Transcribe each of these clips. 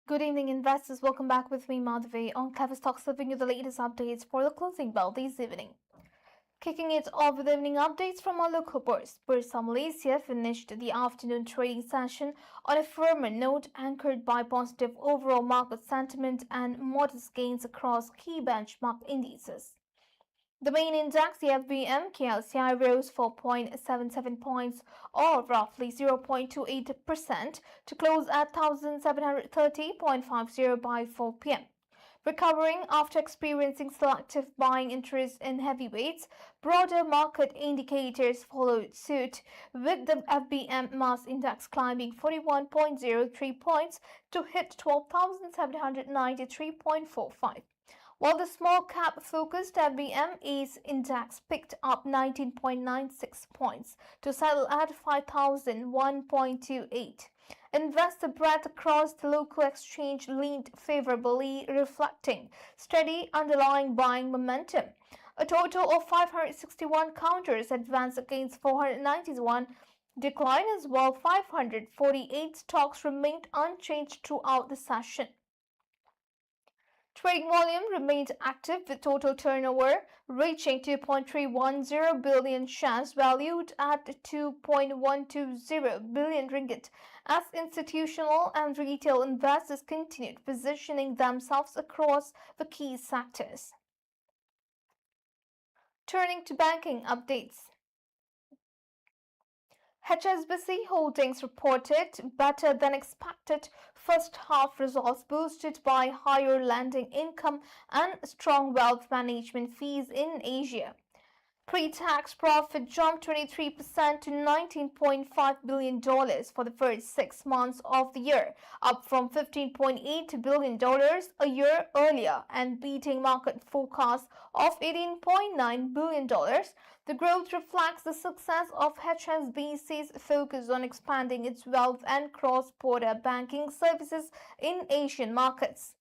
Good evening, investors. Welcome back with me, Madhavi, on KleverStock, serving you the latest updates for the closing bell this evening. Kicking it off with evening updates from our local bourse. Bursa Malaysia finished the afternoon trading session on a firmer note, anchored by positive overall market sentiment and modest gains across key benchmark indices. The main index, the FBM KLCI, rose 4.77 points or roughly 0.28% to close at 1730.50 by 4 p.m. Recovering after experiencing selective buying interest in heavyweights, broader market indicators followed suit, with the FBM mass index climbing 41.03 points to hit 12,793.45. While the small cap focused FBM A's index picked up 19.96 points to settle at 5,001.28. Investor breadth across the local exchange leaned favorably, reflecting steady underlying buying momentum. A total of 561 counters advanced against 491 decline, as well 548 stocks remained unchanged throughout the session. Trading volume remained active, with total turnover reaching 2.310 billion shares valued at 2.120 billion ringgit, as institutional and retail investors continued positioning themselves across the key sectors. Turning to banking updates. HSBC Holdings reported better than expected first half results, boosted by higher lending income and strong wealth management fees in Asia. Pre-tax profit jumped 23% to $19.5 billion for the first 6 months of the year, up from $15.8 billion a year earlier and beating market forecasts of $18.9 billion. The growth reflects the success of HSBC's focus on expanding its wealth and cross-border banking services in Asian markets.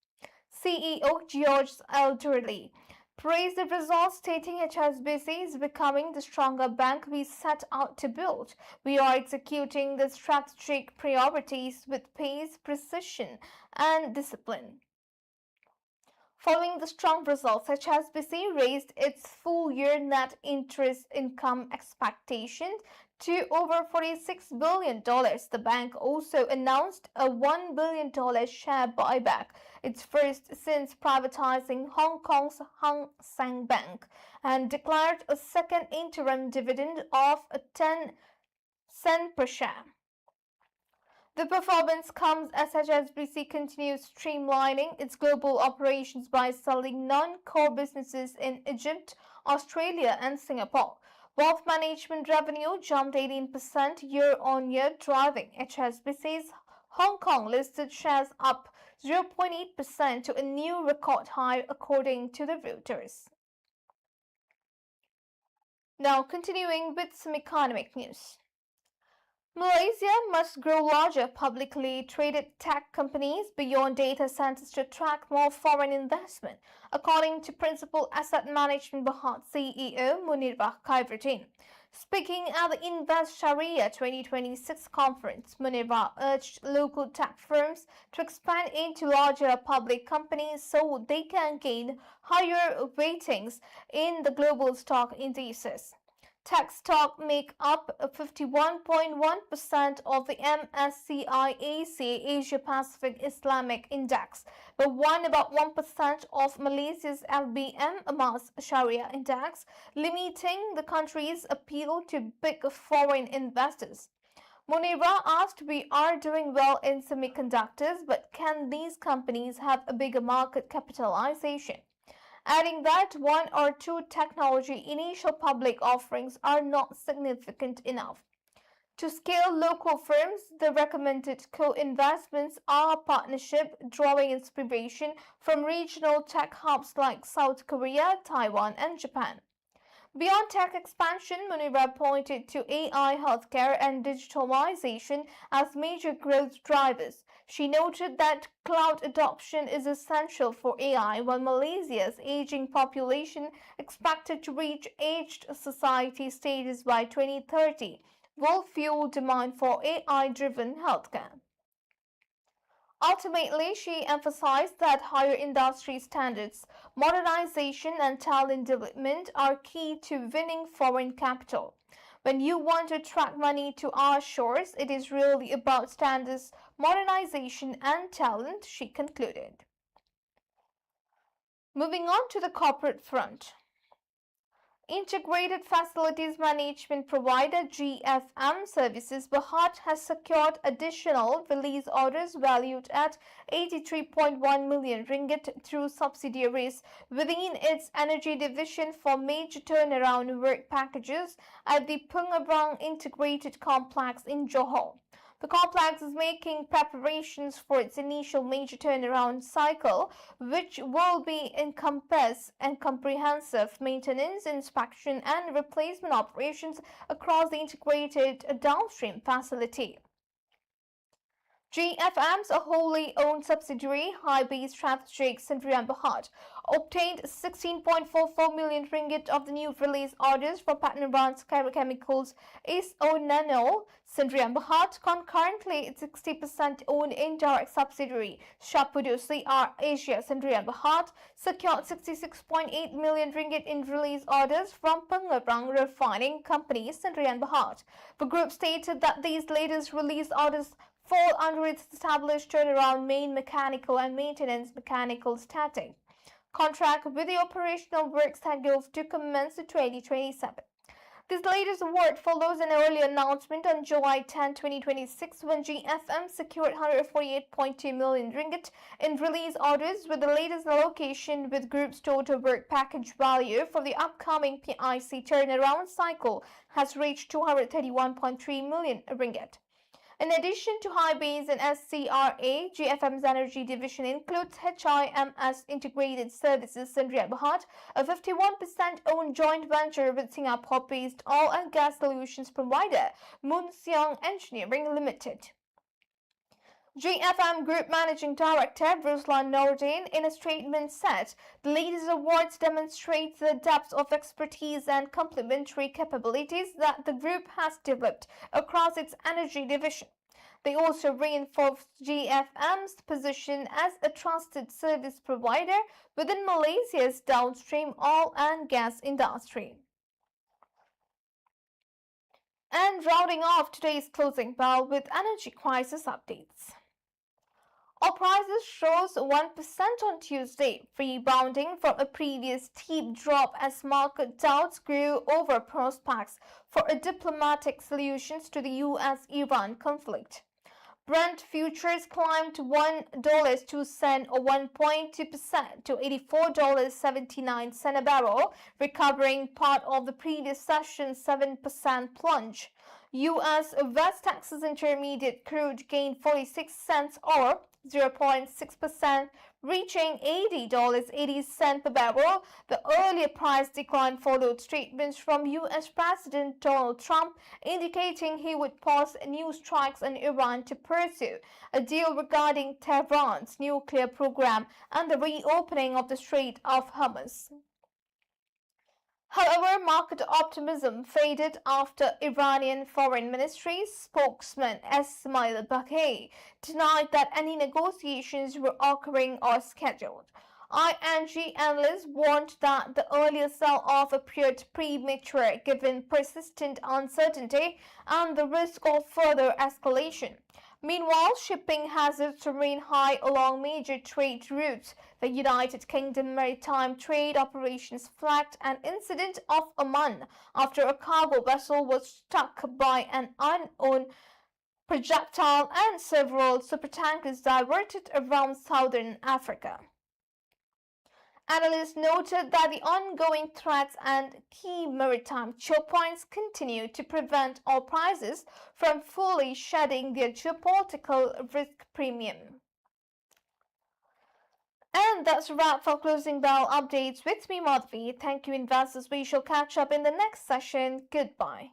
CEO George Elderly praised the results, stating HSBC is becoming the stronger bank we set out to build. We are executing the strategic priorities with pace, precision, and discipline. Following the strong results, HSBC raised its full-year net interest income expectations to over $46 billion. The bank also announced a $1 billion share buyback, its first since privatizing Hong Kong's Hang Seng Bank, and declared a second interim dividend of 10 cents per share. The performance comes as HSBC continues streamlining its global operations by selling non-core businesses in Egypt, Australia, and Singapore. Wealth management revenue jumped 18% year-on-year, driving HSBC's Hong Kong listed shares up 0.8% to a new record high, according to the Reuters. Now, continuing with some economic news. Malaysia must grow larger publicly traded tech companies beyond data centers to attract more foreign investment, according to Principal Asset Management Berhad CEO Munirah Khairuddin. Speaking at the Invest Sharia 2026 conference, Munirah urged local tech firms to expand into larger public companies so they can gain higher weightings in the global stock indices. Tech stock make up 51.1% of the MSCI Asia Pacific Islamic Index, but won about 1% of Malaysia's FBM Mass Sharia Index, limiting the country's appeal to big foreign investors. Munirah asked, "We are doing well in semiconductors, but can these companies have a bigger market capitalization?" Adding that one or two technology initial public offerings are not significant enough. To scale local firms, the recommended co-investments are partnership, drawing inspiration from regional tech hubs like South Korea, Taiwan, and Japan. Beyond tech expansion, Munirah pointed to AI, healthcare, and digitalization as major growth drivers. She noted that cloud adoption is essential for AI, while Malaysia's aging population, expected to reach aged society status by 2030, will fuel demand for AI-driven healthcare. Ultimately, she emphasized that higher industry standards, modernization, and talent development are key to winning foreign capital. When you want to attract money to our shores, it is really about standards, modernization, and talent, she concluded. Moving on to the corporate front. Integrated Facilities Management provider GFM Services Berhad has secured additional release orders valued at 83.1 million ringgit through subsidiaries within its energy division for major turnaround work packages at the Pengerang Integrated Complex in Johor. The complex is making preparations for its initial major turnaround cycle, which will encompass and comprehensive maintenance, inspection, and replacement operations across the integrated downstream facility. GFM's a wholly owned subsidiary, High-Bay Strategic Sdn Bhd, obtained 16.44 million ringgit of the new release orders for partner brands Chemicals SO Nano Sdn Bhd. Concurrently, its 60% owned indirect subsidiary, Shapudu CR Asia Sdn Bhd, secured 66.8 million ringgit in release orders from Pengerang Refining Company Sdn Bhd. The group stated that these latest release orders fall under its established turnaround main mechanical and maintenance mechanical static contract with the operational work scheduled to commence in 2027. This latest award follows an earlier announcement on July 10, 2026 when GFM secured 148.2 million ringgit in release orders, with the latest allocation with group's total work package value for the upcoming PIC turnaround cycle has reached 231.3 million ringgit. In addition to High-Bay and SCRA, GFM's energy division includes HIMS Integrated Services Sdn Bhd, a 51% owned joint venture with Singapore-based oil and gas solutions provider Mun Siong Engineering Limited. GFM Group Managing Director Ruslan Nordin in a statement said the latest awards demonstrate the depth of expertise and complementary capabilities that the group has developed across its energy division. They also reinforce GFM's position as a trusted service provider within Malaysia's downstream oil and gas industry. And rounding off today's closing bell with energy crisis updates. Oil prices rose 1% on Tuesday, rebounding from a previous steep drop as market doubts grew over prospects for a diplomatic solution to the US-Iran conflict. Brent futures climbed $1.02 or 1.2% to $84.79 a barrel, recovering part of the previous session's 7% plunge. US West Texas Intermediate crude gained 46 cents or 0.6%, reaching $80.80 per barrel. The earlier price decline followed statements from US President Donald Trump indicating he would pause new strikes on Iran to pursue a deal regarding Tehran's nuclear program and the reopening of the Strait of Hormuz. However, market optimism faded after Iranian Foreign Ministry spokesman Esmail Baghei denied that any negotiations were occurring or scheduled. ING analysts warned that the earlier sell-off appeared premature given persistent uncertainty and the risk of further escalation. Meanwhile, shipping hazards remain high along major trade routes. The United Kingdom Maritime Trade Operations flagged an incident off Oman after a cargo vessel was struck by an unknown projectile and several supertankers diverted around southern Africa. Analysts noted that the ongoing threats and key maritime choke points continue to prevent oil prices from fully shedding their geopolitical risk premium. And that's a wrap for Closing Bell Updates with me, Madhvi. Thank you, investors. We shall catch up in the next session. Goodbye.